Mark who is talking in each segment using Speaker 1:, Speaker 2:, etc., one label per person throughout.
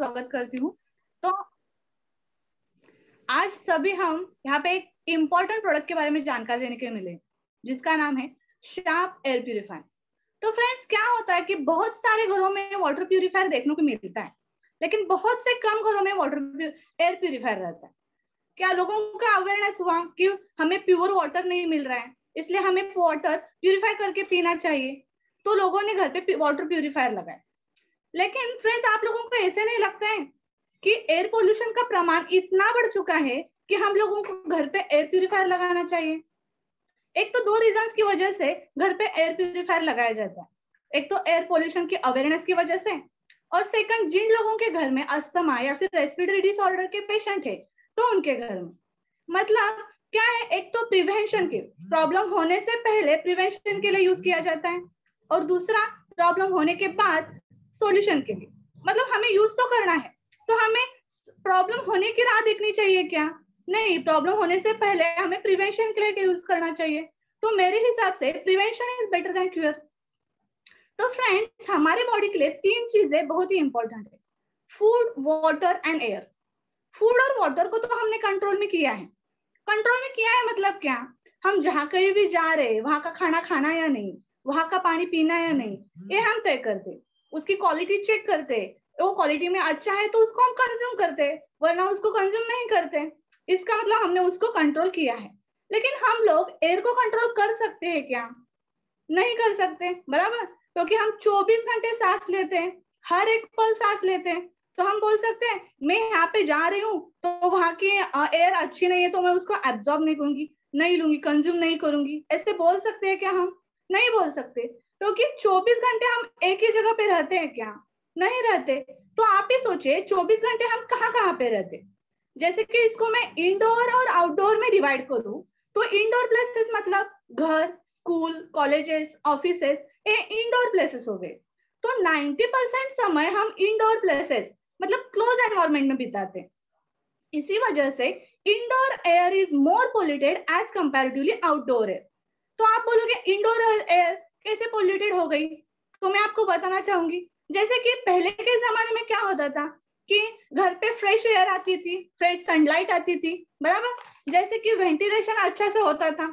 Speaker 1: स्वागत करती हूँ। तो आज सभी हम यहाँ पे एक इम्पोर्टेंट प्रोडक्ट के बारे में जानकारी लेने के लिए मिले, जिसका नाम है शार्प एयर प्यूरिफायर। तो फ्रेंड्स, क्या होता है कि बहुत सारे घरों में वाटर प्यूरिफायर देखने को मिलता है, लेकिन बहुत से कम घरों में एयर प्यूरिफायर रहता है। क्या लोगों का अवेयरनेस हुआ कि हमें प्योर वाटर नहीं मिल रहा है, इसलिए हमें वाटर प्यूरिफाई करके पीना चाहिए, तो लोगों ने घर पे वाटर प्यूरिफायर लगाया। लेकिन फ्रेंड्स, आप लोगों को ऐसे नहीं लगता है कि एयर पोल्यूशन का प्रमाण इतना बढ़ चुका है कि हम लोगों को घर पे एयर प्यूरिफायर लगाना चाहिए? एक तो दो रीजंस की वजह से घर पे एयर प्यूरिफायर लगाया जाता है। एक तो एयर पोल्यूशन की अवेयरनेस की वजह से, और सेकंड, जिन लोगों के घर में अस्थमा या फिर रेस्पिरेटरी डिसऑर्डर के पेशेंट है, तो उनके घर में मतलब क्या है, एक तो प्रिवेंशन के प्रॉब्लम होने से पहले प्रिवेंशन के लिए यूज किया जाता है, और दूसरा प्रॉब्लम होने के बाद सॉल्यूशन के लिए। मतलब हमें यूज तो करना है, तो हमें प्रॉब्लम होने की राह देखनी चाहिए क्या? नहीं, प्रॉब्लम होने से पहले हमें प्रिवेंशन के लिए यूज करना चाहिए। तो मेरे हिसाब से prevention is better than cure. तो फ्रेंड्स, हमारे बॉडी के लिए तीन चीजें बहुत ही इंपॉर्टेंट है: food, water and air. Food और वाटर को तो हमने कंट्रोल में किया है। कंट्रोल में किया है मतलब क्या? हम जहाँ कहीं भी जा रहे हैं, वहां का खाना खाना या नहीं, वहां का पानी पीना या नहीं, ये हम तय करते। उसकी क्वालिटी चेक करते, वो क्वालिटी में अच्छा है तो उसको हम कंज्यूम करते, वरना उसको कंज्यूम नहीं करते। इसका मतलब हमने उसको कंट्रोल किया है। लेकिन हम लोग एयर को कंट्रोल कर सकते हैं क्या? नहीं कर सकते, बराबर, क्योंकि हम 24 घंटे सांस लेते हैं, हर एक पल सांस लेते हैं। तो हम बोल सकते हैं मैं यहाँ पे जा रही हूँ तो वहां की एयर अच्छी नहीं है, तो मैं उसको एब्जॉर्ब नहीं करूंगी, नहीं लूंगी, कंज्यूम नहीं करूंगी, ऐसे बोल सकते हैं क्या? हम नहीं बोल सकते, क्योंकि 24 घंटे हम एक ही जगह पे रहते हैं क्या? नहीं रहते। तो आप ही सोचिए 24 घंटे हम कहाँ कहाँ पे रहते। जैसे कि इसको मैं इंडोर और आउटडोर में डिवाइड करूँ, तो इंडोर प्लेसेस मतलब घर, स्कूल, कॉलेजेस, ऑफिसेस, ये इंडोर प्लेसेस हो गए। तो 90% समय हम इंडोर प्लेसेस मतलब क्लोज एनवायरमेंट में बिताते हैं। इसी वजह से indoor air is more polluted as comparatively outdoor air. तो आप बोलोगे इंडोर एयर कैसे पोल्यूटेड हो गई? तो मैं आपको बताना चाहूंगी, जैसे कि पहले के जमाने में क्या होता था कि घर पे फ्रेश एयर आती थी, फ्रेश सनलाइट आती थी, बराबर, जैसे कि वेंटिलेशन अच्छा से होता था।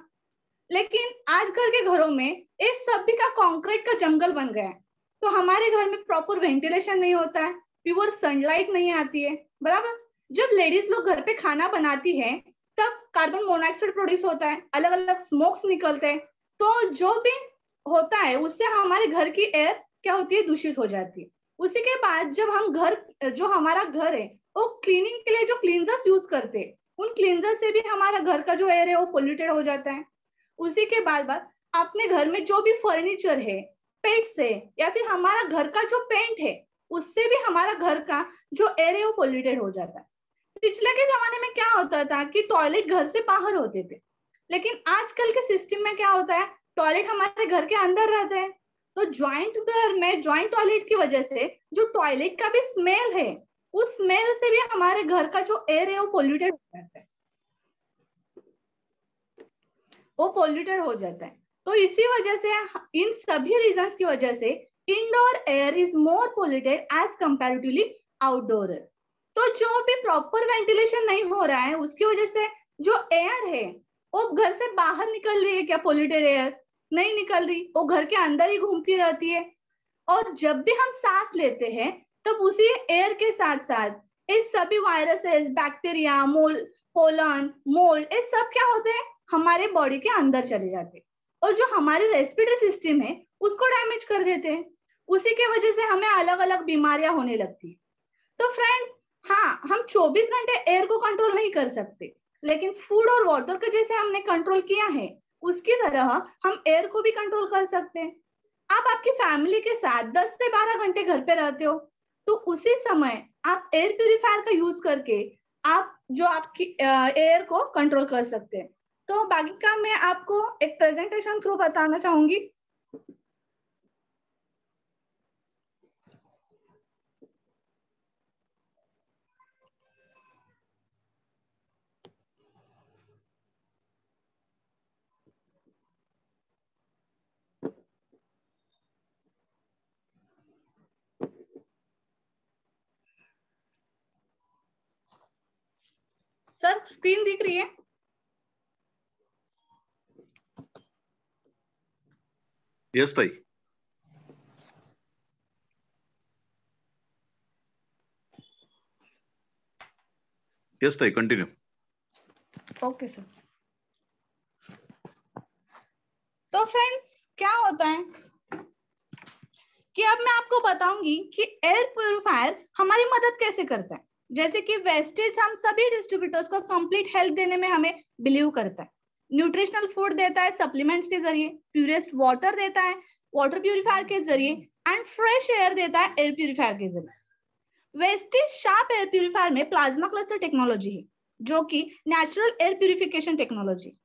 Speaker 1: लेकिन आजकल के घरों में इस सभी का कंक्रीट का जंगल बन गया है, तो हमारे घर में प्रॉपर वेंटिलेशन नहीं होता है, प्योर सनलाइट नहीं आती है, बराबर। जब लेडीज लोग घर पे खाना बनाती है, तब कार्बन मोनोऑक्साइड प्रोड्यूस होता है, अलग अलग स्मोक्स निकलते हैं। तो जो भी होता है उससे हमारे घर की एयर क्या होती है, दूषित हो जाती है। उसी के बाद जब हम घर, जो हमारा घर है, वो क्लीनिंग के लिए जो क्लींजर्स यूज करते हैं, उन क्लींजर से भी हमारा घर का जो एयर है वो पोल्यूटेड हो जाता है। उसी के बाद अपने घर में जो भी फर्नीचर है, पेट्स है, या फिर हमारा घर का जो पेंट है, उससे भी हमारा घर का जो एयर है वो पोल्यूटेड हो जाता है। पिछले के जमाने में क्या होता था कि टॉयलेट घर से बाहर होते थे, लेकिन आजकल के सिस्टम में क्या होता है, टॉयलेट हमारे घर के अंदर रहते हैं। तो ज्वाइंट घर में ज्वाइंट टॉयलेट की वजह से जो टॉयलेट का भी स्मेल है, उस स्मेल से भी हमारे घर का जो एयर है वो पोल्यूटेड हो जाता है, वो पोल्यूटेड हो जाता है। तो इसी वजह से, इन सभी रीजंस की वजह से indoor air is more polluted as comparatively outdoor air. तो जो भी प्रॉपर वेंटिलेशन नहीं हो रहा है, उसकी वजह से जो एयर है वो घर से बाहर निकल रही है क्या? पोल्यूटेड एयर नहीं निकल रही, वो घर के अंदर ही घूमती रहती है। और जब भी हम सांस लेते हैं, तब उसी एयर के साथ साथ इस सभी वायरसेस, बैक्टीरिया, पोलन, मोल्ड, ये सब क्या होते हैं, हमारे बॉडी के अंदर चले जाते हैं, और जो हमारे रेस्पिरेटरी सिस्टम है उसको डैमेज कर देते हैं। उसी के वजह से हमें अलग अलग बीमारियां होने लगती है। तो फ्रेंड्स, हाँ, हम 24 घंटे एयर को कंट्रोल नहीं कर सकते, लेकिन फूड और वाटर का जैसे हमने कंट्रोल किया है, उसकी तरह हम एयर को भी कंट्रोल कर सकते हैं। आप आपकी फैमिली के साथ 10 से 12 घंटे घर पे रहते हो, तो उसी समय आप एयर प्यूरिफायर का यूज करके आप जो आपकी एयर को कंट्रोल कर सकते हैं। तो बाकी का मैं आपको एक प्रेजेंटेशन थ्रू बताना चाहूंगी। सर स्क्रीन दिख रही है?
Speaker 2: यस ताई। यस ताई, कंटिन्यू।
Speaker 1: Okay sir. तो फ्रेंड्स क्या होता है कि अब मैं आपको बताऊंगी कि एयर प्यूरिफायर हमारी मदद कैसे करता है। जैसे कि वेस्टेज हम सभी डिस्ट्रीब्यूटर्स को कंप्लीट हेल्थ देने में हमें बिलीव करता है, न्यूट्रिशनल फूड देता है सप्लीमेंट्स के जरिए, प्यूरेस्ट वाटर देता है वाटर प्यूरिफायर के जरिए, एंड फ्रेश एयर देता है एयर प्यूरिफायर के जरिए। वेस्टेज शार्प एयर प्यूरिफायर में प्लाज्मा क्लस्टर टेक्नोलॉजी है, जो कि natural air purification technology.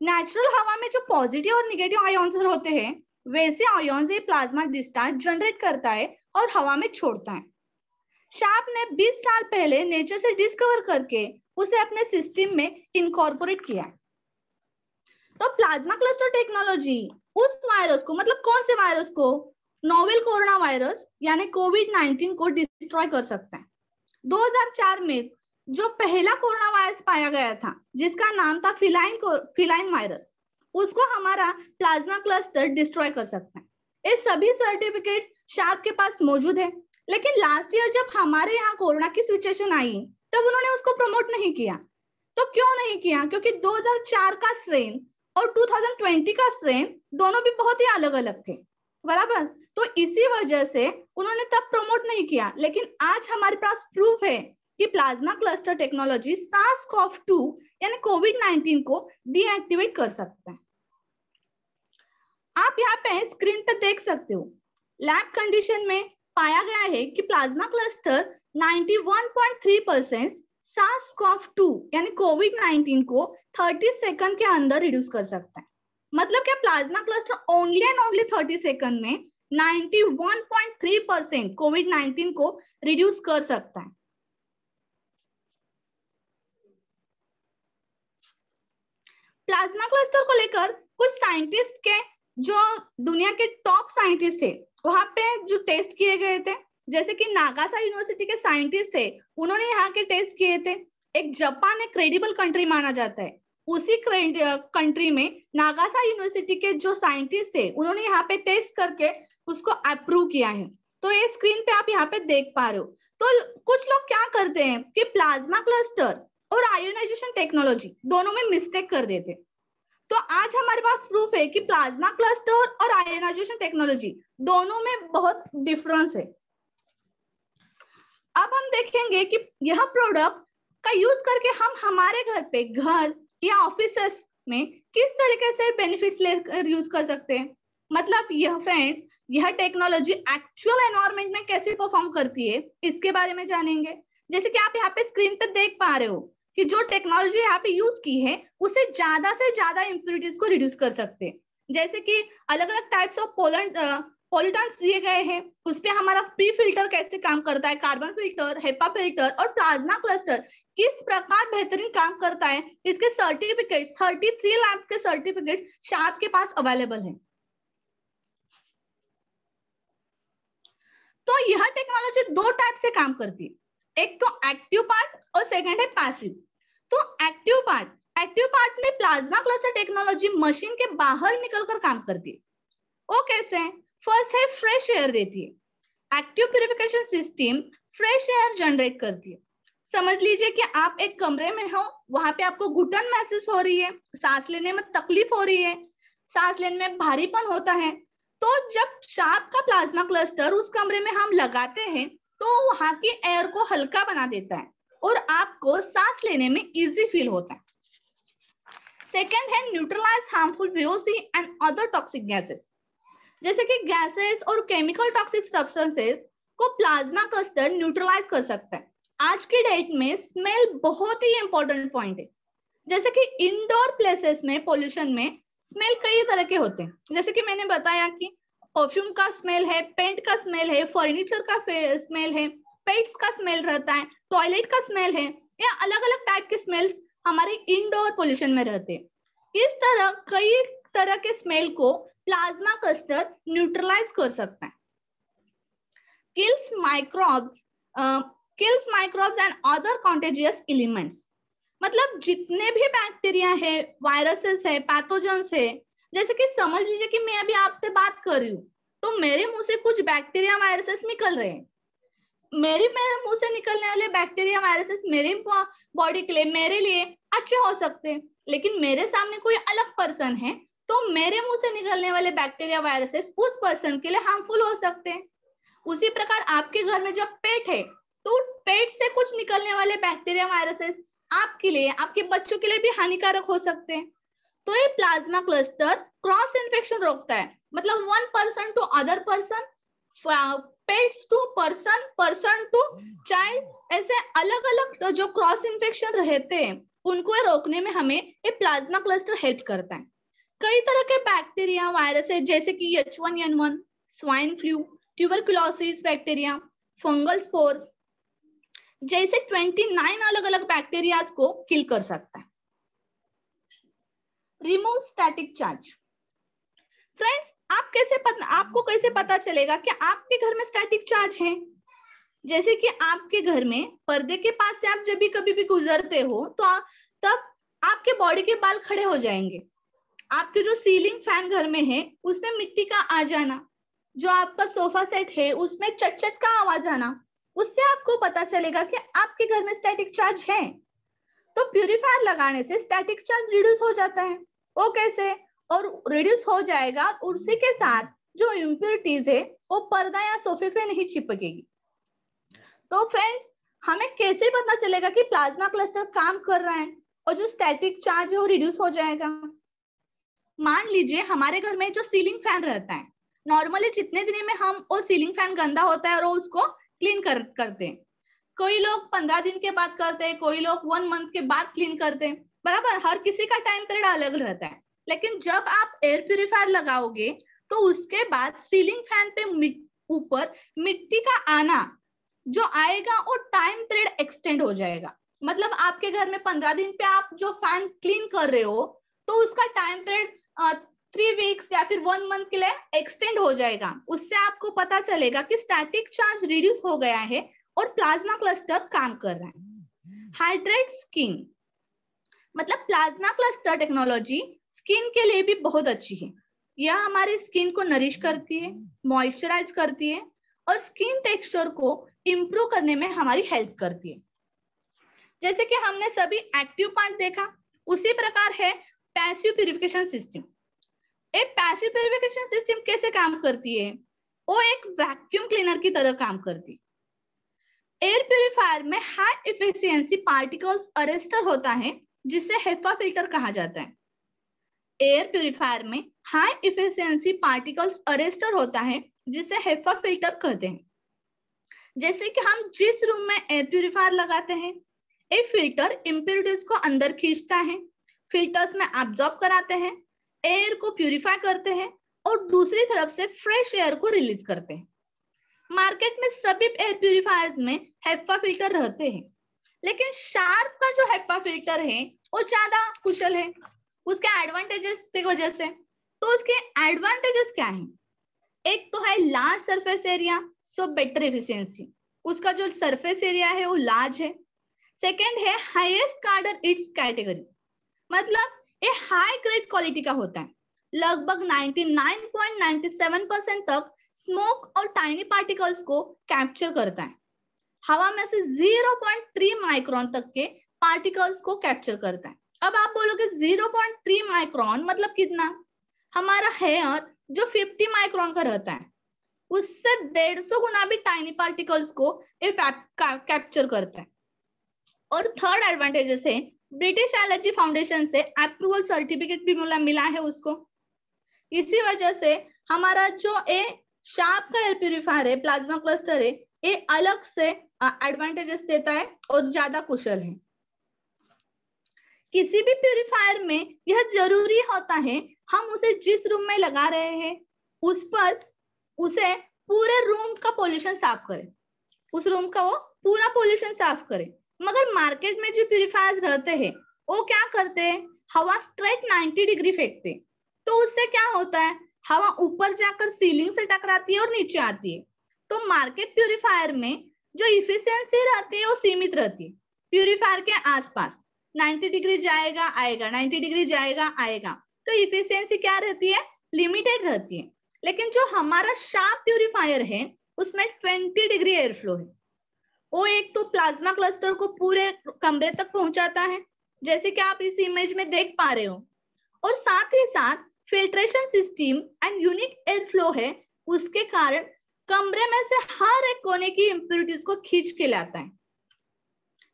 Speaker 1: Natural हवा में जो पॉजिटिव और निगेटिव आयोन्स होते हैं, वैसे आयोन्स ये प्लाज्मा डिस्चार्ज जनरेट करता है और हवा में छोड़ता है। शार्प ने 20 साल पहले नेचर से डिस्कवर करके उसे अपने सिस्टम में इनकॉर्पोरेट किया। तो प्लाज्मा क्लस्टर टेक्नोलॉजी उस वायरस को, मतलब कौन से वायरस को, नोवेल कोरोना वायरस यानी कोविड-19 को डिस्ट्रॉय कर सकता है। 2004 में जो पहला कोरोना वायरस पाया गया था, जिसका नाम था फिलाइन वायरस, उसको हमारा प्लाज्मा क्लस्टर डिस्ट्रॉय कर सकता है। ये सभी सर्टिफिकेट्स शार्प के पास मौजूद है, लेकिन लास्ट ईयर जब हमारे यहाँ कोरोना की सिचुएशन आई, तब उन्होंने उसको प्रमोट नहीं किया। तो क्यों नहीं किया? क्योंकि 2004 का स्ट्रेन और 2020 का स्ट्रेन दोनों भी बहुत ही अलग अलग थे, बराबर। तो इसी वजह से उन्होंने तब प्रमोट नहीं किया। लेकिन आज हमारे पास प्रूफ है कि प्लाज्मा क्लस्टर टेक्नोलॉजी SARS-CoV-2 यानी कोविड-19 को डीएक्टिवेट कर सकता है। आप यहाँ पे स्क्रीन पे देख सकते हो, लैब कंडीशन में पाया गया है कि प्लाज्मा क्लस्टर 91.3% SARS-CoV-2 यानी कोविड-19 को 30 सेकंड के अंदर रिड्यूस कर सकता है। मतलब क्या plasma cluster only and only 30 second में 91.3% कोविड-19 को रिड्यूस कर सकता है। प्लाज्मा क्लस्टर को लेकर कुछ साइंटिस्ट के, जो दुनिया के टॉप साइंटिस्ट है, वहां पे जो टेस्ट किए गए थे, जैसे कि नागासा यूनिवर्सिटी के साइंटिस्ट है, उन्होंने यहाँ के टेस्ट किए थे। एक जापान एक क्रेडिबल कंट्री माना जाता है, उसी कंट्री में नागासा यूनिवर्सिटी के जो साइंटिस्ट है, उन्होंने यहाँ पे टेस्ट करके उसको अप्रूव किया है। तो ये स्क्रीन पे आप यहाँ पे देख पा रहे हो। तो कुछ लोग क्या करते हैं कि प्लाज्मा क्लस्टर और आयोनाइजेशन टेक्नोलॉजी दोनों में मिस्टेक कर देते। तो आज हमारे पास प्रूफ है कि प्लाज्मा क्लस्टर और आयोनाइजेशन टेक्नोलॉजी दोनों में बहुत डिफरेंस है। अब हम देखेंगे कि यह प्रोडक्ट का यूज करके हम हमारे घर पे, घर या ऑफिसेस में किस तरीके से बेनिफिट्स लेकर यूज कर सकते हैं। मतलब यह फ्रेंड्स, यह टेक्नोलॉजी एक्चुअल एनवायरनमेंट में कैसे परफॉर्म करती है, इसके बारे में जानेंगे। जैसे कि आप यहाँ पे स्क्रीन पे देख पा रहे हो कि जो टेक्नोलॉजी यहाँ पे यूज की है, उसे ज्यादा से ज्यादा इम्प्यूरिटीज को रिड्यूस कर सकते हैं। जैसे कि अलग अलग टाइप्स ऑफ पॉल्यूटेंट्स दिए गए हैं, उस पे हमारा पी फिल्टर कैसे काम करता है, कार्बन फिल्टर, हेपा फिल्टर और प्लाज्मा क्लस्टर किस प्रकार बेहतरीन काम करता है, इसके सर्टिफिकेट्स 33 लैब्स के सर्टिफिकेट्स शार्प के पास अवेलेबल है। तो यह टेक्नोलॉजी दो टाइप से काम करती है, एक तो एक्टिव पार्ट और सेकंड है पैसिव। तो एक्टिव पार्ट में प्लाज्मा क्लस्टर टेक्नोलॉजी मशीन के बाहर निकलकर काम करती है। वो कैसे है? फर्स्ट है फ्रेश एयर देती है। Active purification system fresh air generate करती है। समझ लीजिए कि आप एक कमरे में हो, वहां पे आपको घुटन महसूस हो रही है, सांस लेने में तकलीफ हो रही है, सांस लेने में भारीपन होता है। तो जब शार्प का प्लाज्मा क्लस्टर उस कमरे में हम लगाते हैं, तो वहां की एयर को हल्का बना देता है और आपको सांस लेने में इजी फील होता है। सेकेंड है neutralise harmful VOC and other toxic gases. जैसे कि गैसेस और केमिकल टॉक्सिक सब्सटेंसेस को प्लाज्मा क्लस्टर न्यूट्रलाइज कर सकता है। आज की डेट में स्मेल बहुत ही इंपॉर्टेंट पॉइंट है। जैसे कि इंडोर प्लेसेस में पोल्यूशन में स्मेल कई तरह के होते हैं, जैसे कि मैंने बताया कि परफ्यूम का स्मेल है, पेंट का स्मेल है, फर्नीचर का स्मेल है, पेट्स का स्मेल रहता है, टॉयलेट का स्मेल है, या अलग अलग टाइप के स्मेल्स हमारे इंडोर पोल्यूशन में रहते हैं। इस तरह कई तरह के स्मेल को प्लाज्मा क्लस्टर न्यूट्रलाइज कर सकता है। kills microbes and other contagious elements। मतलब जितने भी बैक्टीरिया है, वायरसेस है, पैथोजेंस है, जैसे कि समझ लीजिए कि मैं अभी आपसे बात कर रही हूँ तो मेरे मुंह से कुछ बैक्टीरिया वायरसेस निकल रहे हैं। मेरे मुंह से निकलने वाले बैक्टीरिया वायरसेस मेरे बॉडी के लिए, मेरे लिए अच्छे हो सकते हैं, लेकिन मेरे सामने कोई अलग पर्सन है तो मेरे मुंह से निकलने वाले बैक्टीरिया वायरसेस उस पर्सन के लिए हार्मफुल हो सकते हैं। उसी प्रकार आपके घर में जब पेट है तो पेट से कुछ निकलने वाले बैक्टीरिया वायरसेस आपके लिए, आपके बच्चों के लिए भी हानिकारक हो सकते हैं। तो ये प्लाज्मा क्लस्टर क्रॉस इन्फेक्शन रोकता है, मतलब one person to other person, pets to person, person to child, ऐसे अलग अलग जो क्रॉस इन्फेक्शन रहते हैं उनको रोकने में हमें ये प्लाज्मा क्लस्टर हेल्प करता है। कई तरह के बैक्टीरिया वायरस है जैसे कि H1N1, swine flu, tuberculosis bacteria, fungal spores जैसे 29 अलग अलग बैक्टीरिया को किल कर सकता है। Remove static charge. फ्रेंड्स, आपको कैसे पता चलेगा कि आपके घर में स्टैटिक चार्ज है? जैसे कि आपके घर में पर्दे के पास से आप जब भी कभी भी गुजरते हो तो तब आपके बॉडी के बाल खड़े हो जाएंगे। आपके जो सीलिंग फैन घर में है उसमें मिट्टी का आ जाना, जो आपका सोफा सेट है उसमें चट का आवाज आना, उससे आपको पता चलेगा कि आपके घर में स्टैटिक चार्ज है। तो प्यूरिफायर लगाने से स्टैटिक चार्ज रिड्यूस हो जाता है। वो कैसे? और रिड्यूस हो जाएगा, उसी के साथ जो इम्प्योरिटीज है वो पर्दा या सोफे पे नहीं चिपकेगी। तो फ्रेंड्स, हमें कैसे पता चलेगा कि प्लाज्मा क्लस्टर काम कर रहा है और जो स्टैटिक चार्ज है वो रिड्यूस हो जाएगा? मान लीजिए हमारे घर में जो सीलिंग फैन रहता है, नॉर्मली जितने दिन में हम वो सीलिंग फैन गंदा होता है और उसको क्लीन करते हैं। कोई लोग 15 दिन के बाद करते हैं, कोई लोग 1 मंथ के बाद क्लीन करते हैं, बराबर। हर किसी का टाइम पीरियड अलग रहता है। लेकिन जब आप एयर प्यूरिफायर लगाओगे तो उसके बाद सीलिंग फैन पे ऊपर मिट्टी का आना जो आएगा वो टाइम पीरियड एक्सटेंड हो जाएगा। मतलब आपके घर में 15 दिन पे आप जो फैन क्लीन कर रहे हो तो उसका टाइम पीरियड 3 वीक्स या फिर 1 मंथ के लिए एक्सटेंड हो जाएगा। उससे आपको पता चलेगा कि स्टैटिक चार्ज रिड्यूस हो गया है और प्लाज्मा क्लस्टर काम कर रहा है। हाइड्रेट स्किन, मतलब प्लाज्मा क्लस्टर टेक्नोलॉजी स्किन के लिए भी बहुत अच्छी है। यह हमारी स्किन को नरिश करती है, मॉइस्चराइज करती है और स्किन टेक्सचर को इंप्रूव करने में हमारी हेल्प करती है। जैसे कि हमने सभी एक्टिव पार्ट देखा, उसी प्रकार है पैसिव प्यूरिफिकेशन सिस्टम। एक पैसिव प्यूरिफिकेशन सिस्टम कैसे काम करती है? वो एक वैक्यूम क्लीनर की तरह काम करती है। एयर प्यूरिफायर में हाई एफिशिएंसी पार्टिकल्स अरेस्टर होता है जिसे हेफा फिल्टर कहा जाता है। एयर प्यूरिफायर में हाई एफिशिएंसी पार्टिकल्स अरेस्टर होता है जिसे हेफा फिल्टर कहते हैं। जैसे कि हम जिस रूम में एयर प्यूरिफायर लगाते हैं, ये फिल्टर इम्प्योरिटीज को अंदर खींचता है, फिल्टर्स में एब्जॉर्ब कराते हैं, एयर को प्यूरिफाई करते हैं और दूसरी तरफ से फ्रेश एयर को रिलीज करते हैं। मार्केट में सभी एयर प्यूरिफायर्स में हेफा फिल्टर रहते हैं, लेकिन शार्प का जो हेफा फिल्टर है वो ज्यादा कुशल है उसके एडवांटेजेस की वजह से। तो उसके एडवांटेजेस क्या है? एक तो है large surface area, so better efficiency, उसका जो सरफेस एरिया है वो लार्ज है। सेकेंड है हाईएस्ट कार्डर इट्स कैटेगरी, मतलब ये हाई ग्रेड क्वालिटी का होता है। लगभग 99.97% तक स्मोक और टाइनी पार्टिकल्स को कैप्चर करता है। हवा में से 0.3 माइक्रोन तक के पार्टिकल्स को कैप्चर करता है। अब आप बोलोगे 0.3 माइक्रोन मतलब कितना? हमारा हेयर जो 50 माइक्रोन का रहता है उससे 150 गुना भी टाइनी पार्टिकल्स को कैप्चर करता है। और थर्ड एडवांटेजेस है ब्रिटिश एलर्जी फाउंडेशन से अप्रूवल सर्टिफिकेट भी मिला है उसको। इसी वजह से हमारा जो शार्प का एयर प्यूरिफायर है, प्लाज्मा क्लस्टर है, ये अलग से एडवांटेजेस देता है और ज्यादा कुशल है। किसी भी प्यूरिफायर में यह जरूरी होता है हम उसे जिस रूम में लगा रहे हैं उसे पूरे रूम का पोल्यूशन साफ करें, उस रूम का वो पूरा पोल्यूशन साफ करें। मगर मार्केट में जो प्यूरिफायर्स रहते हैं वो क्या करते हैं? हवा स्ट्रेट 90 डिग्री फेंकते हैं। तो उससे क्या होता है? हवा ऊपर जाकर सीलिंग से टकराती है और नीचे आती है। तो मार्केट प्यूरिफायर में जो इफिशियंसी रहती है वो सीमित रहती है प्यूरिफायर के आसपास। 90 डिग्री जाएगा आएगा, 90 डिग्री जाएगा आएगा, तो इफिशियंसी क्या रहती है, लिमिटेड रहती है। लेकिन जो हमारा शार्प प्यूरिफायर है उसमें 20 डिग्री एयर फ्लो है। वो एक तो प्लाज्मा क्लस्टर को पूरे कमरे तक पहुंचाता है, जैसे कि आप इस इमेज में देख पा रहे हो, और साथ ही साथ filtration system and unique air flow है, उसके कारण कमरे में से हर एक कोने की इम्प्योरिटीज को खींच के लाता है।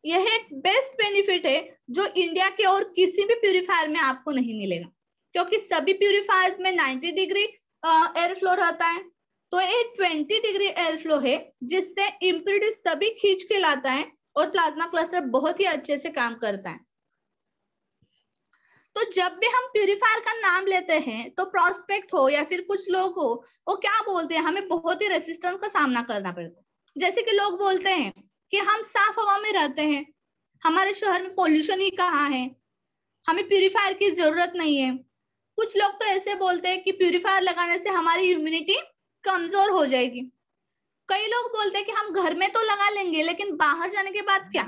Speaker 1: यह एक बेस्ट बेनिफिट है जो इंडिया के और किसी भी प्यूरिफायर में आपको नहीं मिलेगा, क्योंकि सभी प्यूरिफायर्स में 90 डिग्री एयर फ्लो रहता है, तो ये 20 डिग्री एयर फ्लो है जिससे इम्प्योरिटीज सभी खींच के लाता है और प्लाज्मा क्लस्टर बहुत ही अच्छे से काम करता है। तो जब भी हम प्यूरिफायर का नाम लेते हैं तो प्रोस्पेक्ट हो या फिर कुछ लोग हो, वो क्या बोलते हैं, हमें बहुत ही रेसिस्टेंस का सामना करना पड़ता है। जैसे कि लोग बोलते हैं कि हम साफ हवा में रहते हैं, हमारे शहर में पोल्यूशन ही कहाँ है, हमें प्यूरिफायर की जरूरत नहीं है। कुछ लोग तो ऐसे बोलते हैं कि प्यूरिफायर लगाने से हमारी इम्यूनिटी कमजोर हो जाएगी। कई लोग बोलते हैं कि हम घर में तो लगा लेंगे लेकिन बाहर जाने के बाद क्या।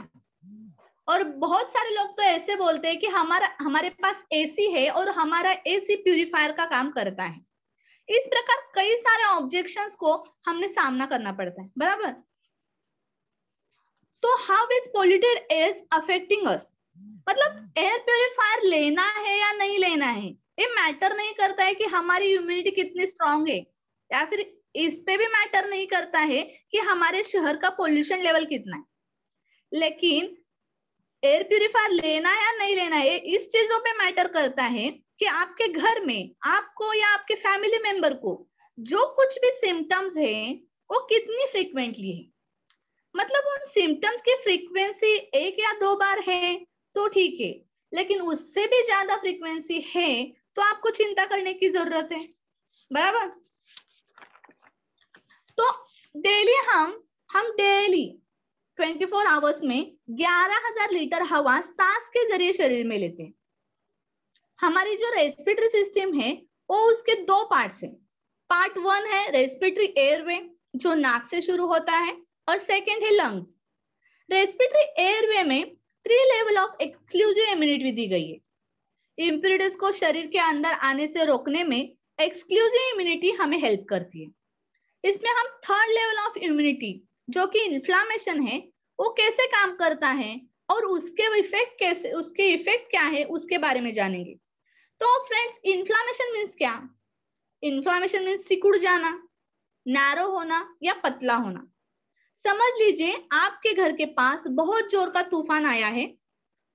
Speaker 1: और बहुत सारे लोग तो ऐसे बोलते हैं कि हमारे पास एसी है और हमारा एसी प्यूरिफायर का काम करता है। इस प्रकार कई सारे ऑब्जेक्शंस को हमने सामना करना पड़ता है, बराबर। तो how is polluted air affecting us, मतलब एयर प्यूरिफायर लेना है या नहीं लेना है, ये मैटर नहीं करता है कि हमारी इम्यूनिटी कितनी स्ट्रांग है, या फिर इस पे भी मैटर नहीं करता है कि हमारे शहर का पोल्यूशन लेवल कितना है। लेकिन एयर प्यूरिफायर लेना है या नहीं लेना है, इस चीजों पे मैटर करता है कि आपके घर में आपको या आपके फैमिली मेंबर को जो कुछ भी सिम्टम्स है वो कितनी फ्रीक्वेंटली है। मतलब उन सिम्टम्स की फ्रीक्वेंसी 1 या 2 बार है तो ठीक है, लेकिन उससे भी ज्यादा फ्रीक्वेंसी है तो आपको चिंता करने की जरूरत है, बराबर। तो डेली हम डेली 24 आवर्स में 11,000 लीटर हवा सांस के जरिए शरीर में लेते हैं। हमारी जो रेस्पिरेटरी सिस्टम है वो उसके 2 पार्ट्स हैं। पार्ट 1 है रेस्पिरेटरी एयरवे जो नाक से शुरू होता है, और सेकेंड है लंग्स। रेस्पिरेटरी एयरवे में 3 लेवल ऑफ एक्सक्लूसिव इम्यूनिटी दी गई है। इम्प्यूरिटीज को शरीर के अंदर आने से रोकने में एक्सक्लूसिव इम्यूनिटी हमें हेल्प करती है। इसमें हम 3rd लेवल ऑफ इम्यूनिटी जो कि इन्फ्लामेशन है वो कैसे काम करता है और उसके इफेक्ट क्या है उसके बारे में जानेंगे। तो फ्रेंड्स, इन्फ्लामेशन मीन्स क्या? इन्फ्लामेशन मीन्स सिकुड़ जाना, नैरो होना या पतला होना। समझ लीजिए आपके घर के पास बहुत जोर का तूफान आया है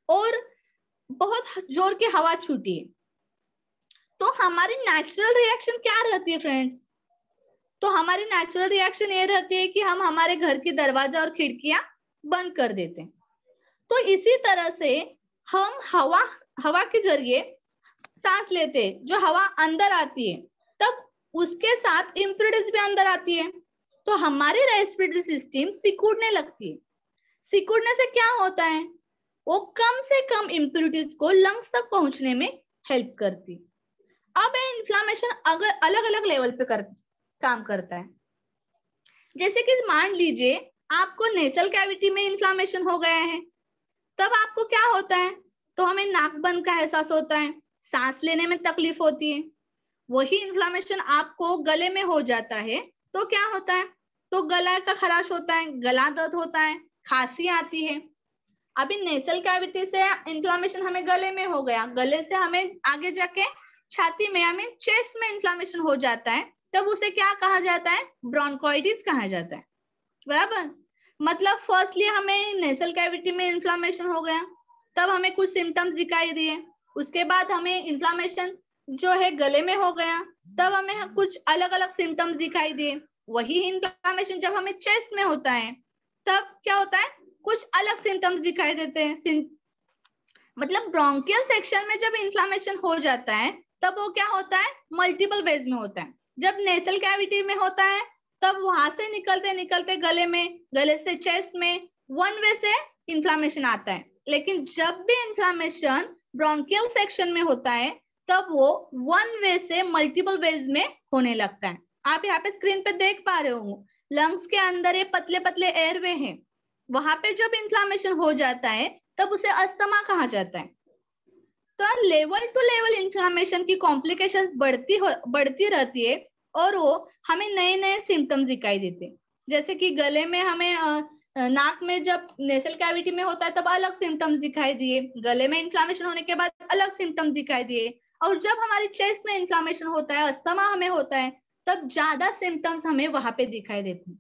Speaker 1: और बहुत जोर की हवा छूटी है, तो हमारी नेचुरल रिएक्शन क्या रहती है फ्रेंड्स? तो हमारी नेचुरल रिएक्शन ये रहती है कि हम हमारे घर की दरवाजा और खिड़कियां बंद कर देते हैं। तो इसी तरह से हम हवा के जरिए सांस लेते हैं, जो हवा अंदर आती है तब उसके साथ इम्प्यूरिटीज भी अंदर आती है, तो हमारी रेस्पिरेटरी सिस्टम सिकुड़ने लगती है। सिकुड़ने से क्या होता है, वो कम से कम इम्प्यूरिटीज को लंग्स तक पहुंचने में हेल्प करती है। अब ये इन्फ्लामेशन अगर अलग अलग लेवल पे काम करता है। जैसे कि मान लीजिए आपको नेसल कैविटी में इन्फ्लामेशन हो गया है, तब आपको क्या होता है, तो हमें नाक बंद का एहसास होता है, सांस लेने में तकलीफ होती है। वही इन्फ्लामेशन आपको गले में हो जाता है तो क्या होता है, तो गला का खराश होता है, गला दर्द होता है, खांसी आती है। अभी नेसल कैविटी से इन्फ्लामेशन हमें गले में हो गया, गले से हमें आगे जाके छाती में हमें चेस्ट में इन्फ्लामेशन हो जाता है, तब उसे क्या कहा जाता है, ब्रोंकाइटिस कहा जाता है, बराबर। मतलब फर्स्टली हमें नेसल कैविटी में इन्फ्लामेशन हो गया, तब हमें कुछ सिम्टम्स दिखाई दिए, उसके बाद हमें इन्फ्लामेशन जो है गले में हो गया, तब हमें कुछ अलग अलग सिम्टम्स दिखाई दिए। वही इन्फ्लामेशन जब हमें चेस्ट में होता है तब क्या होता है, कुछ अलग सिम्टम्स दिखाई देते हैं। मतलब ब्रोंकियल सेक्शन में जब इन्फ्लामेशन हो जाता है तब वो क्या होता है, मल्टीपल वेज में होता है। जब नेसल कैविटी में होता है तब वहां से निकलते निकलते गले में, गले से चेस्ट में, 1 वे से इन्फ्लामेशन आता है। लेकिन जब भी इन्फ्लामेशन ब्रोंकियल सेक्शन में होता है तब वो 1 वे से मल्टीपल वेज में होने लगता है। आप यहाँ पे स्क्रीन पे देख पा रहे हो, लंग्स के अंदर ये पतले पतले एयरवे हैं, वहां पे जब इन्फ्लामेशन हो जाता है तब उसे अस्थमा कहा जाता है। तो लेवल टू लेवल इन्फ्लामेशन की कॉम्प्लिकेशंस बढ़ती रहती है और वो हमें नए नए सिम्टम्स दिखाई देते हैं। जैसे कि गले में हमें नाक में जब नेसल कैविटी में होता है तब अलग सिम्टम्स दिखाई दिए, गले में इन्फ्लामेशन होने के बाद अलग सिम्टम्स दिखाई दिए, और जब हमारी चेस्ट में इन्फ्लामेशन होता है, अस्थमा हमें होता है, तब ज्यादा सिम्टम्स हमें वहां पे दिखाई देते हैं।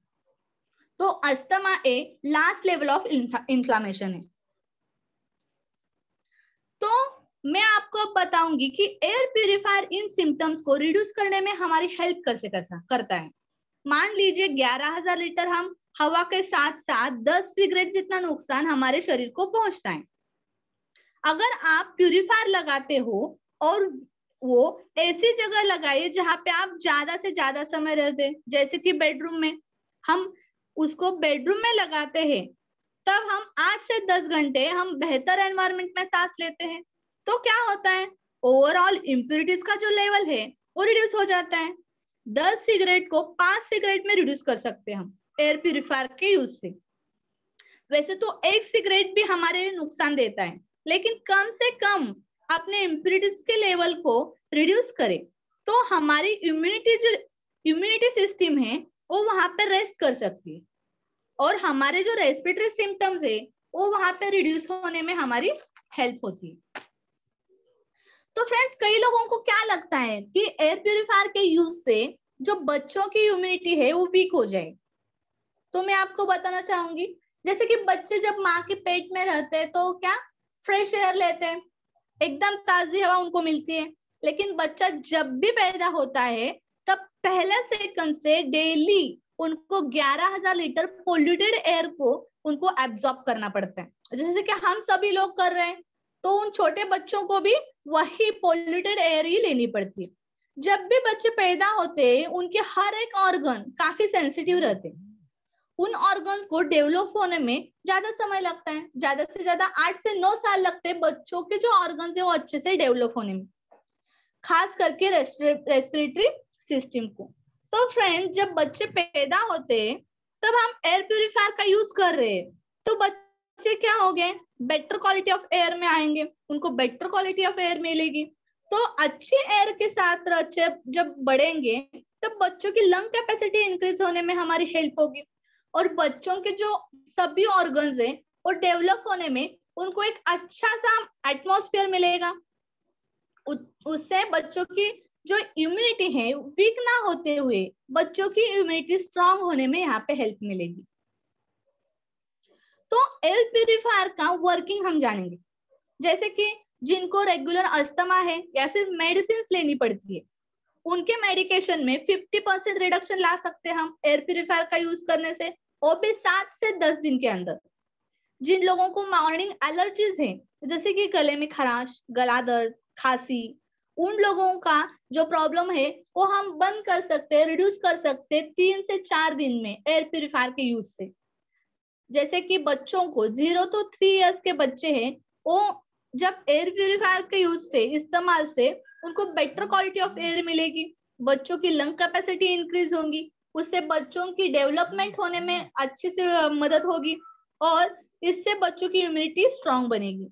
Speaker 1: तो asthma A last level of inflammation है। तो मैं आपको अब बताऊंगी कि एयर प्यूरिफायर इन सिम्टम्स को रिड्यूस करने में हमारी हेल्प कैसे करता है। मान लीजिए 11,000 लीटर हम हवा के साथ साथ 10 सिगरेट जितना नुकसान हमारे शरीर को पहुंचता है। अगर आप प्यूरिफायर लगाते हो और वो ऐसी जगह लगाइए जहां पे आप ज्यादा से ज्यादा समय रहते, जैसे कि बेडरूम में, हम उसको बेडरूम में लगाते हैं, तब हम 8 से 10 घंटे हम बेहतर एनवायरनमेंट में सांस लेते हैं। तो क्या होता है, ओवरऑल इम्प्यूरिटीज का जो लेवल है वो रिड्यूस हो जाता है। 10 सिगरेट को 5 सिगरेट में रिड्यूस कर सकते हैं हम एयर प्यूरिफायर के यूज से। वैसे तो एक सिगरेट भी हमारे लिए नुकसान देता है, लेकिन कम से कम अपने इम्प्यूरिटीज के लेवल को रिड्यूस करें तो हमारी इम्यूनिटी सिस्टम है वो वहां पर रेस्ट कर सकती है, और हमारे जो रेस्पिरेटरी सिम्टम्स है वो वहां पे रिड्यूस होने में हमारी हेल्प होती है। तो फ्रेंड्स, कई लोगों को क्या लगता है कि एयर प्यूरिफायर के यूज से जो बच्चों की इम्यूनिटी है वो वीक हो जाए। तो मैं आपको बताना चाहूंगी, जैसे कि बच्चे जब माँ के पेट में रहते हैं तो क्या फ्रेश एयर लेते हैं, एकदम ताजी हवा उनको मिलती है, लेकिन बच्चा जब भी पैदा होता है तब पहले सेकंड से डेली उनको 11,000 लीटर पोल्यूटेड एयर को उनको एब्जॉर्ब करना पड़ता है, जैसे कि हम सभी लोग कर रहे हैं। तो उन छोटे बच्चों को भी वही पोल्यूटेड एयर ही लेनी पड़ती है। जब भी बच्चे पैदा होते हैं उनके हर एक ऑर्गन काफी सेंसिटिव रहते हैं, उन ऑर्गन्स को डेवलप होने में ज्यादा समय लगता है, ज्यादा से ज्यादा 8 से 9 साल लगते हैं बच्चों के जो ऑर्गन्स है वो अच्छे से डेवलप होने में, खास करके रेस्पिरेटरी सिस्टम को। तो फ्रेंड, जब बच्चे पैदा होते हैं तब हम एयर प्यूरिफायर का यूज कर रहे हैं, तो बच्चे क्या हो गए, बेटर क्वालिटी ऑफ एयर में आएंगे, उनको बेटर क्वालिटी ऑफ एयर मिलेगी। तो अच्छी एयर के साथ बच्चे जब बढ़ेंगे तब बच्चों की लंग कैपेसिटी इंक्रीज होने में हमारी हेल्प होगी, और बच्चों के जो सभी ऑर्गन्स हैं वो डेवलप होने में उनको एक अच्छा सा एटमॉस्फेयर मिलेगा। उससे बच्चों की जो इम्यूनिटी है वीक ना होते हुए बच्चों की इम्यूनिटी स्ट्रांग होने में यहाँ पे हेल्प मिलेगी। तो एयर प्यूरिफायर का वर्किंग हम जानेंगे, जैसे कि जिनको रेगुलर अस्थमा है या फिर मेडिसिन लेनी पड़ती है, उनके मेडिकेशन में 50% रिडक्शन ला सकते हैं हम एयर प्यूरिफायर का यूज करने से, वो भी 7 से 10 दिन के अंदर। जिन लोगों को मॉर्निंग एलर्जीज है, जैसे कि गले में खराश, गला दर्द, खांसी, उन लोगों का जो प्रॉब्लम है वो हम बंद कर सकते हैं, रिड्यूस कर सकते हैं 3 से 4 दिन में एयर प्यूरिफायर के यूज से। जैसे कि बच्चों को 0 to 3 इयर्स के बच्चे हैं, वो जब एयर प्यूरिफायर के यूज से इस्तेमाल से उनको बेटर क्वालिटी ऑफ एयर मिलेगी, बच्चों की लंग कैपेसिटी इंक्रीज होगी, उससे बच्चों की डेवलपमेंट होने में अच्छी से मदद होगी, और इससे बच्चों की इम्यूनिटी स्ट्रांग बनेगी।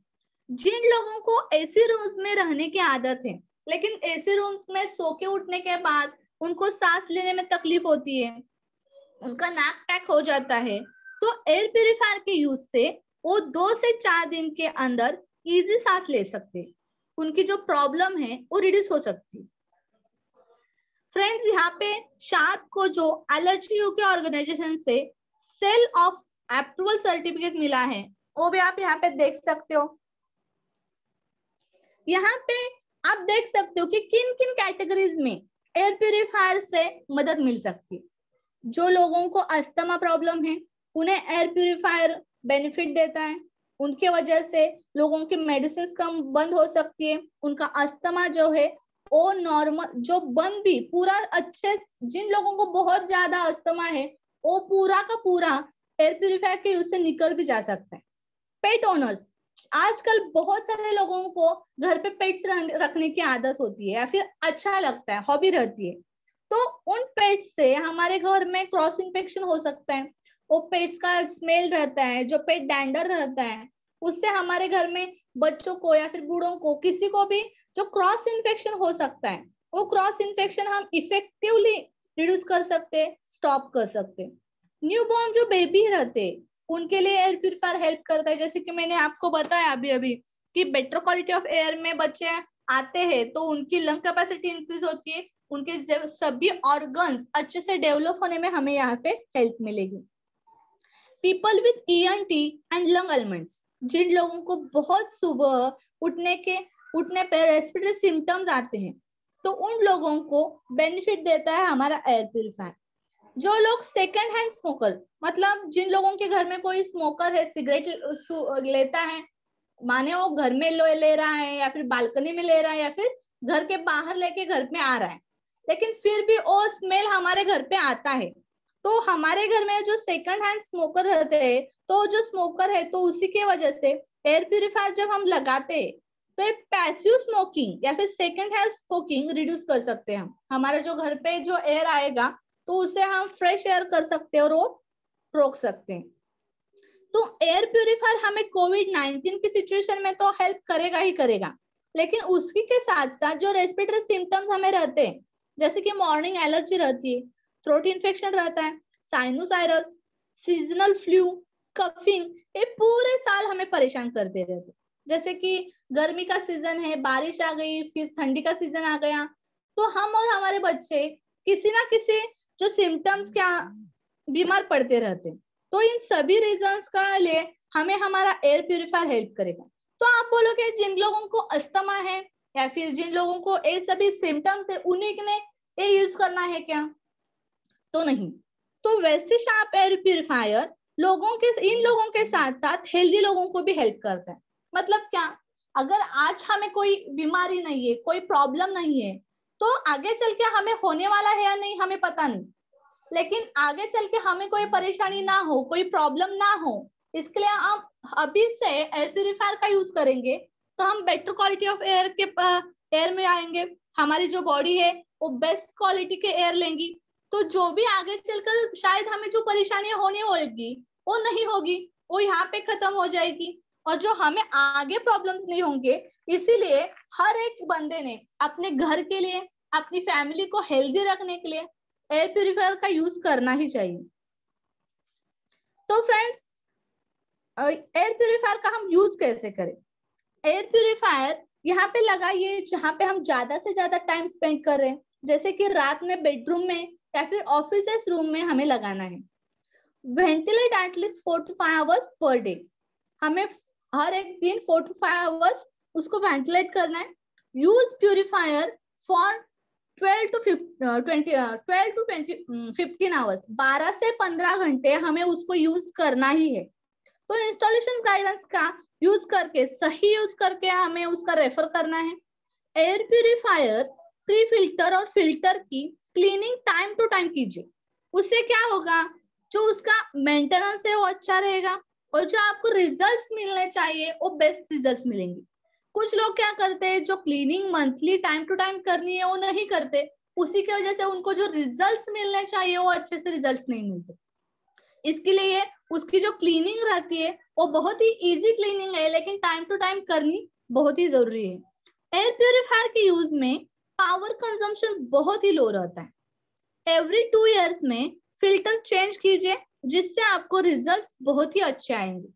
Speaker 1: जिन लोगों को एसी रूम्स में रहने की आदत है, लेकिन एसी रूम्स में सो के उठने के बाद उनको सांस लेने में तकलीफ होती है, उनका नाक पैक हो जाता है, तो एयर प्यूरिफायर के यूज से वो 2 से 4 दिन के अंदर इजी सांस ले सकते हैं, उनकी जो प्रॉब्लम है वो रिड्यूस हो सकती है। फ्रेंड्स, यहाँ पे शार्प को जो एलर्जी यूके ऑर्गेनाइजेशन से सेल ऑफ अप्रूवल सर्टिफिकेट मिला है, वो भी आप यहाँ पे देख सकते हो। यहाँ पे आप देख सकते हो कि किन किन कैटेगरीज में एयर प्यूरिफायर से मदद मिल सकती है। जो लोगों को अस्थमा प्रॉब्लम है उन्हें एयर प्यूरिफायर बेनिफिट देता है, उनके वजह से लोगों की मेडिसिन कम बंद हो सकती है, उनका अस्थमा जो है वो नॉर्मल जो बंद भी पूरा अच्छे, जिन लोगों को बहुत ज्यादा अस्थमा है वो पूरा का पूरा एयर प्यूरिफायर के यूज से निकल भी जा सकता है। पेट ओनर्स, आजकल बहुत सारे लोगों को घर पे पेट्स रखने की आदत होती है या फिर अच्छा लगता है, हॉबी रहती है, तो उन पेट्स से हमारे घर में क्रॉस इन्फेक्शन हो सकता है। वो पेट्स का स्मेल रहता है, जो पेट डैंडर रहता है उससे हमारे घर में बच्चों को या फिर बूढ़ों को, किसी को भी जो क्रॉस इन्फेक्शन हो सकता है, वो क्रॉस इन्फेक्शन हम इफेक्टिवली रिड्यूस कर सकते, स्टॉप कर सकते। न्यूबॉर्न जो बेबी रहते उनके लिए एयर प्यूरिफायर हेल्प करता है। जैसे कि मैंने आपको बताया अभी अभी कि बेटर क्वालिटी ऑफ एयर में बच्चे आते हैं तो उनकी लंग कैपेसिटी इंक्रीज होती है, उनके सभी ऑर्गन्स अच्छे से डेवलप होने में हमें यहाँ पे हेल्प मिलेगी। People with ENT and lung ailments, जिन लोगों को बहुत सुबह उठने पर रेस्पिरेटरी सिम्टम्स आते हैं, तो उन लोगों को बेनिफिट देता है हमारा एयर प्यूरिफायर। जो लोग सेकंड हैंड स्मोकर, मतलब जिन लोगों के घर में कोई स्मोकर है, सिगरेट लेता है, माने वो घर में ले रहा है या फिर बालकनी में ले रहा है या फिर घर के बाहर लेके घर में आ रहा है, लेकिन फिर भी वो स्मेल हमारे घर पे आता है, तो हमारे घर में जो सेकंड हैंड स्मोकर रहते हैं, तो जो स्मोकर है तो उसी के वजह से एयर प्यूरिफायर जब हम लगाते हैं तो एक पैसिव स्मोकिंग या फिर सेकंड हैंड स्मोकिंग रिड्यूस कर सकते हैं हम। हमारे जो घर पे जो एयर आएगा तो उसे हम फ्रेश एयर कर सकते हैं और वो रोक सकते हैं। तो एयर प्यूरिफायर हमें कोविड-19 की सिचुएशन में तो हेल्प करेगा ही करेगा, लेकिन उसकी के साथ साथ जो रेस्पिरेटरी सिम्टम्स हमें रहते हैं, जैसे कि मॉर्निंग एलर्जी रहती है, थ्रोट इन्फेक्शन रहता है, साइनोसाइरस, सीजनल फ्लू, कफिंग, ये पूरे साल हमें परेशान करते रहते। जैसे कि गर्मी का सीजन है, बारिश आ गई, फिर ठंडी का सीजन आ गया, तो हम और हमारे बच्चे किसी ना किसी जो सिम्टम्स क्या बीमार पड़ते रहते। तो इन सभी रीजंस का लिए हमें हमारा एयर प्यूरिफायर हेल्प करेगा। तो आप बोलोगे जिन लोगों को अस्थमा है या फिर जिन लोगों को ये सभी सिम्टम्स है उन्हीं ने ये यूज करना है क्या? तो नहीं। तो वैसे शार्प एयर प्यूरिफायर इन लोगों के साथ साथ हेल्दी लोगों को भी हेल्प करता है। मतलब क्या, अगर आज हमें कोई बीमारी नहीं है, कोई प्रॉब्लम नहीं है, तो आगे चल के हमें होने वाला है या नहीं हमें पता नहीं, लेकिन आगे चल के हमें कोई परेशानी ना हो, कोई प्रॉब्लम ना हो, इसके लिए हम अभी से एयर प्यूरिफायर का यूज करेंगे तो हम बेटर क्वालिटी ऑफ एयर में आएंगे, हमारी जो बॉडी है वो बेस्ट क्वालिटी के एयर लेंगी, तो जो भी आगे चलकर शायद हमें जो परेशानियां होने होगी वो नहीं होगी, वो यहाँ पे खत्म हो जाएगी और जो हमें आगे प्रॉब्लम्स नहीं होंगे। इसीलिए हर एक बंदे ने अपने घर के लिए, अपनी फैमिली को हेल्दी रखने के लिए एयर प्यूरिफायर का यूज करना ही चाहिए। तो फ्रेंड्स, एयर प्यूरिफायर का हम यूज कैसे करें? एयर प्यूरिफायर यहाँ पे लगाइए जहाँ पे हम ज्यादा से ज्यादा टाइम स्पेंड कर रहे हैं, जैसे कि रात में बेडरूम में या फिर ऑफिस रूम में हमें लगाना है। Ventilate at least 4 to 5 hours per day, हमें हर एक दिन 4 to 5 आवर्स उसको वेंटिलेट करना है। Use purifier for 12 to 15 hours, 12 से 15 घंटे हमें उसको यूज करना ही है। तो इंस्टॉलेशन गाइडेंस का यूज करके, सही यूज करके हमें उसका रेफर करना है। एयर प्यूरिफायर प्री फिल्टर और फिल्टर की क्लीनिंग टाइम टू टाइम कीजिए, उससे क्या होगा, जो उसका मेंटेनेंस है वो अच्छा रहेगा और जो आपको रिजल्ट्स मिलने चाहिए वो बेस्ट रिजल्ट्स मिलेंगे। कुछ लोग क्या करते हैं, जो cleaning monthly time to time करनी है वो नहीं करते, उसी की वजह से उनको जो रिजल्ट्स मिलने चाहिए वो अच्छे से रिजल्ट्स नहीं मिलते। इसके लिए उसकी जो क्लीनिंग रहती है वो बहुत ही इजी क्लीनिंग है, लेकिन टाइम टू टाइम करनी बहुत ही जरूरी है। एयर प्यूरिफायर के यूज में पावर कंजम्पशन बहुत ही लो रहता है। एवरी 2 ईयर्स में फिल्टर चेंज कीजिए, जिससे आपको रिजल्ट्स बहुत ही अच्छे आएंगे।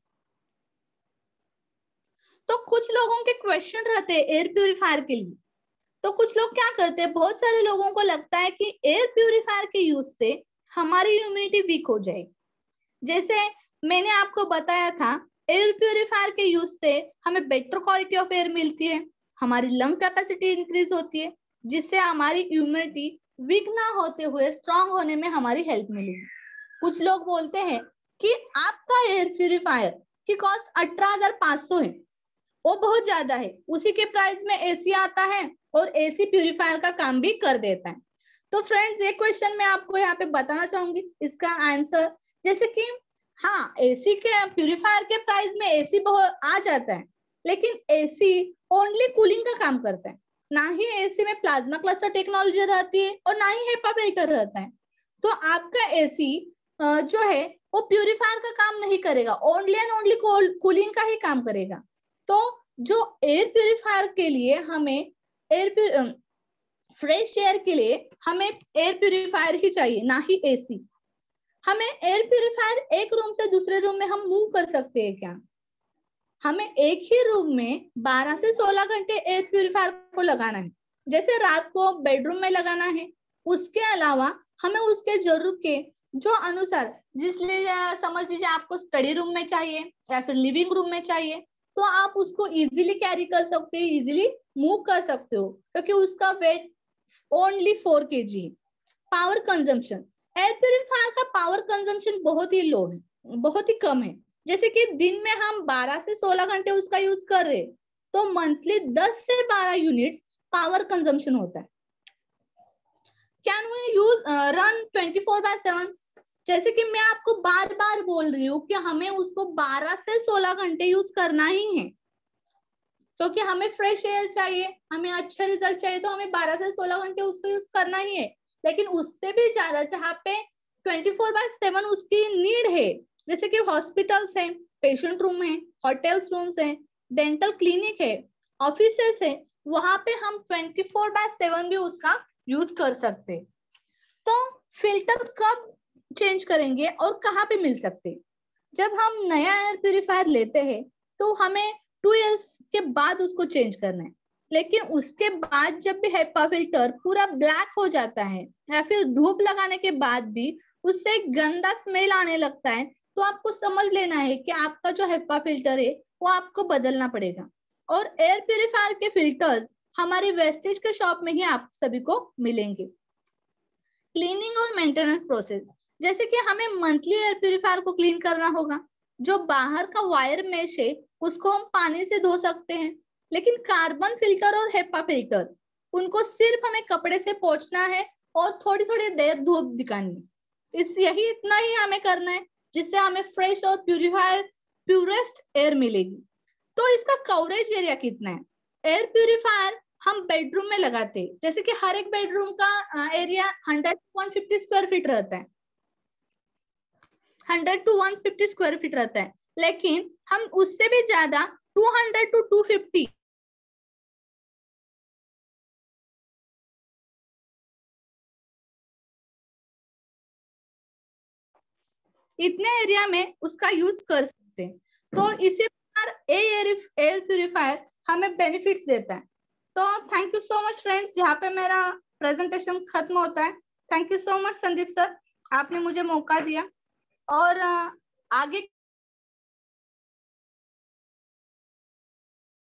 Speaker 1: तो कुछ लोगों के क्वेश्चन रहते हैं एयर प्यूरिफायर के लिए। तो कुछ लोग क्या करते हैं, बहुत सारे लोगों को लगता है कि एयर प्यूरिफायर के यूज से हमारी इम्यूनिटी वीक हो जाएगी। जैसे मैंने आपको बताया था, एयर प्यूरिफायर के यूज से हमें बेटर क्वालिटी ऑफ एयर मिलती है, हमारी लंग कैपेसिटी इंक्रीज होती है, जिससे हमारी इम्यूनिटी वीक ना होते हुए स्ट्रांग होने में हमारी हेल्प मिलेगी। कुछ लोग बोलते हैं कि आपका एयर प्यूरिफायर की कॉस्ट 18,500 है, वो बहुत ज्यादा है, उसी के प्राइस में एसी आता है और एसी प्यूरिफायर का काम भी कर देता है। तो फ्रेंड्स, ये क्वेश्चन मैं आपको यहाँ पे बताना चाहूंगी इसका आंसर। जैसे कि हाँ, एसी के प्यूरिफायर के प्राइस में एसी बहुत आ जाता है, लेकिन एसी ओनली कूलिंग का काम करता है, ना ही एसी में प्लाज्मा क्लस्टर टेक्नोलॉजी रहती है और ना ही हेपा फिल्टर रहता है। तो आपका एसी जो है वो प्यूरिफायर का काम नहीं करेगा, ओनली एंड ओनली कूलिंग का ही काम करेगा। तो जो एयर प्यूरिफायर के लिए हमें फ्रेश एयर के लिए हमें एयर प्यूरिफायर ही चाहिए, ना ही एसी। हमें एयर प्यूरिफायर एक रूम से दूसरे रूम में हम मूव कर सकते हैं क्या? हमें एक ही रूम में 12 से 16 घंटे एयर प्यूरिफायर को लगाना है। जैसे रात को बेडरूम में लगाना है, उसके अलावा हमें उसके जरूरत के जो अनुसार, जिसलिए समझ लीजिए आपको स्टडी रूम में चाहिए या फिर लिविंग रूम में चाहिए, तो आप उसको इजीली कैरी कर सकते हो, इजीली मूव कर सकते हो, क्योंकि उसका weight only 4 kg। Power consumption, air purifier का पावर कंजम्पशन बहुत ही लो है, बहुत ही कम है। जैसे कि दिन में हम 12 से 16 घंटे उसका यूज कर रहे, तो मंथली 10 से 12 यूनिट्स पावर कंजम्पशन होता है। Can we use run 24/7? जैसे कि मैं आपको बार बार बोल रही हूँ कि हमें उसको 12 से 16 घंटे यूज करना ही है, क्योंकि हमें फ्रेश एयर चाहिए, हमें अच्छा रिजल्ट चाहिए, तो हमें 12 से 16 घंटे उसको यूज करना ही है। लेकिन उससे भी ज्यादा जहाँ पे 24/7 उसकी नीड है, जैसे कि हॉस्पिटल्स है, पेशेंट रूम है, होटल्स रूम्स है, डेंटल क्लिनिक है, ऑफिसेस है, वहां पे हम 24/7 भी उसका यूज कर सकते। तो फिल्टर कब चेंज करेंगे और कहाँ पे मिल सकते? जब हम नया एयर प्यूरिफायर लेते हैं तो हमें 2 years के बाद उसको चेंज करना है। लेकिन उसके बाद जब भी हेपा फिल्टर पूरा ब्लैक हो जाता है या फिर धूप लगाने के बाद भी उससे एक गंदा स्मेल आने लगता है, तो आपको समझ लेना है कि आपका जो हेपा फिल्टर है वो आपको बदलना पड़ेगा। और एयर प्यूरिफायर के फिल्टर्स हमारी वेस्टेज के शॉप में ही आप सभी को मिलेंगे। क्लीनिंग और मेंटेनेंस प्रोसेस, जैसे कि हमें मंथली एयर प्यूरिफायर को क्लीन करना होगा। जो बाहर का वायर मेश है उसको हम पानी से धो सकते हैं, लेकिन कार्बन फिल्टर और हेपा फिल्टर उनको सिर्फ हमें कपड़े से पोंछना है और थोड़ी थोड़ी देर धूप दिखानी है। यही इतना ही हमें करना है, जिससे हमें फ्रेश और प्यूरेस्ट एयर मिलेगी। तो इसका कवरेज एरिया कितना है? एयर प्यूरिफायर हम बेडरूम में लगाते हैं, जैसे कि हर एक बेडरूम का एरिया 100 to 150 स्क्वायर फीट रहता है, 100 to 150 स्क्वायर फीट रहता है। लेकिन हम उससे भी ज्यादा 200 to 250 इतने एरिया में उसका यूज कर सकते हैं। तो इसी प्रकार एयर प्यूरिफायर हमें बेनिफिट्स देता है। तो thank you so much friends, यहाँ पे मेरा प्रेजेंटेशन खत्म होता है। Thank you so much Sandeep sir, आपने मुझे मौका दिया। और आगे